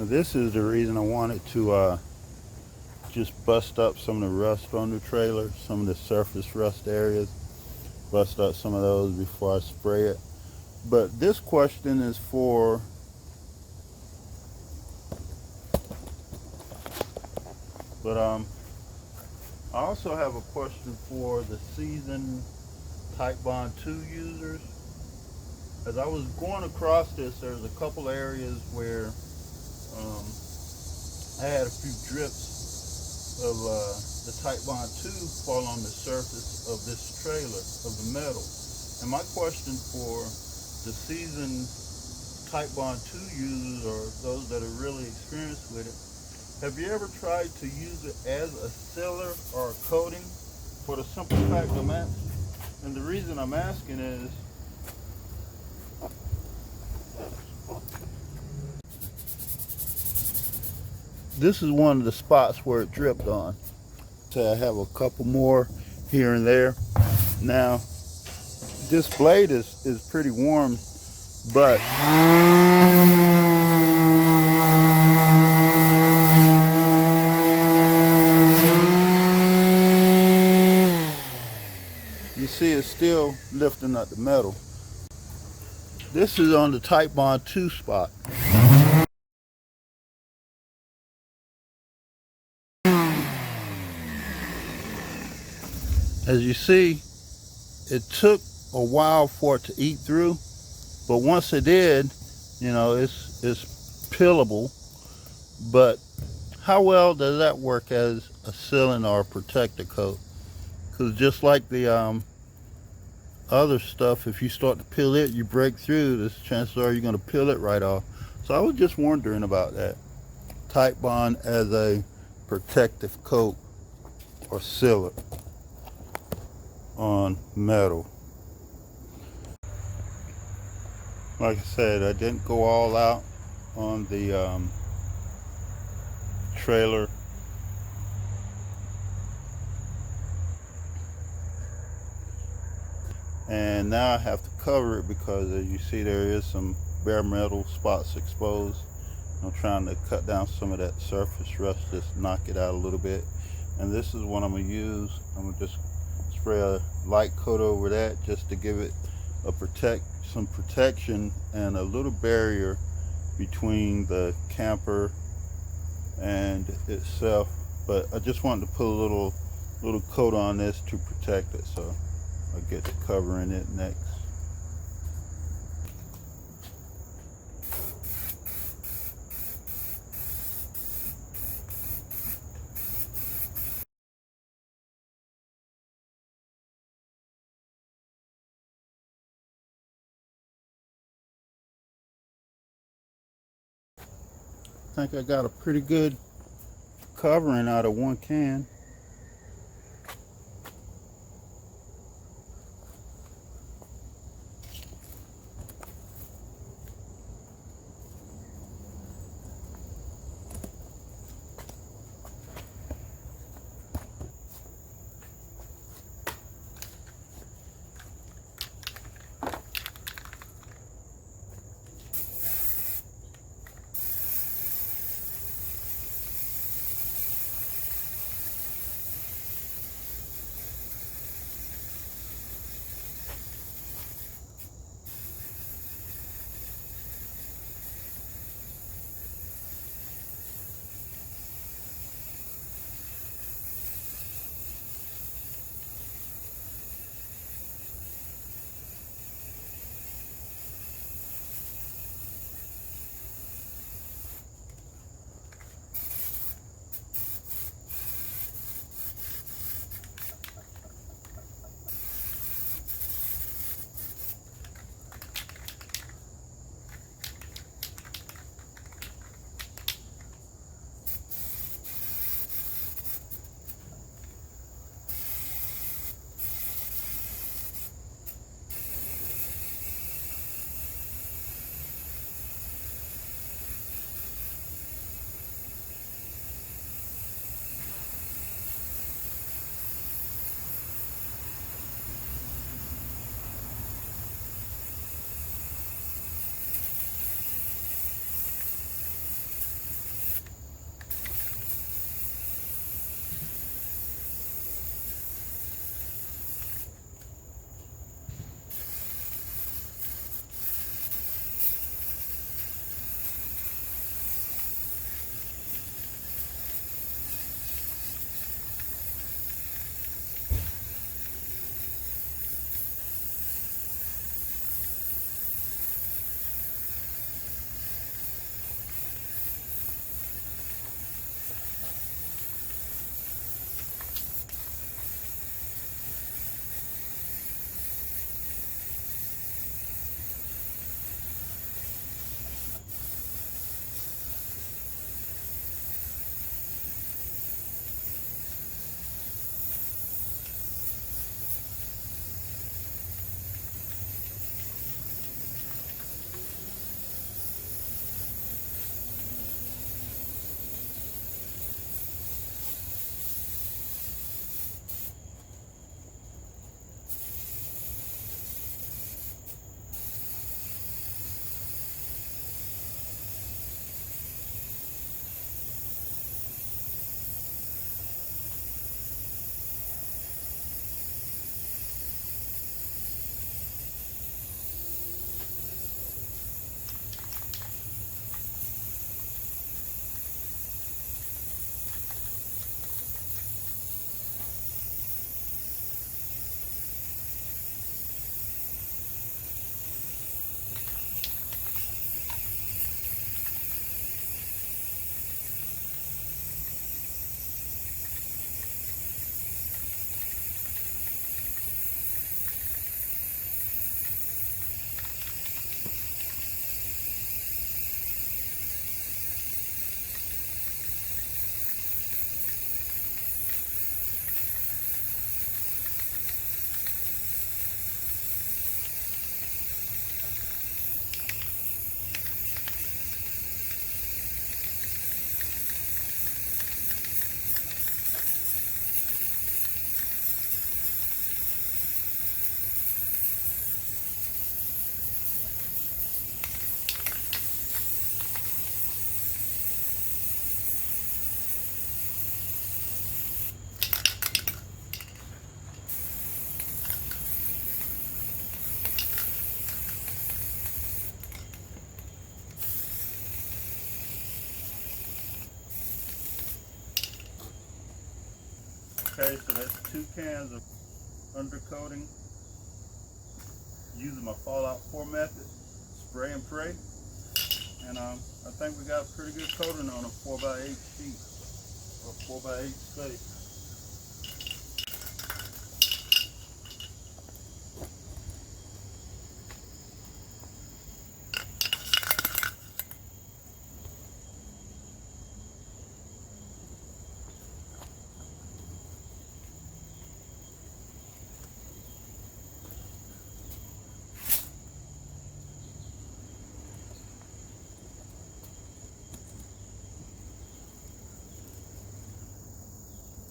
Now this is the reason I wanted to just bust up some of the rust on the trailer, some of the surface rust areas, bust up some of those before I spray it. But this question is for I also have a question for the seasoned Type Bond 2 users. As I was going across this, there's a couple areas where I had a few drips of the Type Bond 2 fall on the surface of this trailer, of the metal. And my question for the seasoned Type Bond 2 users, or those that are really experienced with it, have you ever tried to use it as a sealer or a coating? For the simple fact I'm asking, and the reason I'm asking is, this is one of the spots where it dripped on. So I have a couple more here and there. Now, this blade is pretty warm, but you see it's still lifting up the metal. This is on the Type Bond 2 spot. As you see, it took a while for it to eat through, but once it did, you know, it's peelable. But how well does that work as a sealant or a protector coat? Because just like the other stuff, if you start to peel it, you break through, the chances are you're going to peel it right off. So I was just wondering about that. Type Bond as a protective coat or sealer on metal. Like I said, I didn't go all out on the trailer. And now I have to cover it because, as you see, there is some bare metal spots exposed. I'm trying to cut down some of that surface rust, just knock it out a little bit. And this is what I'm going to use. I'm going to just spray a light coat over that just to give it some protection and a little barrier between the camper and itself. But I just wanted to put a little coat on this to protect it, so I'll get to covering it next. I think I got a pretty good covering out of one can. Okay, so that's 2 cans of undercoating using my Fallout 4 method, spray and pray. And I think we got a pretty good coating on a 4x8 sheet or 4x8 space.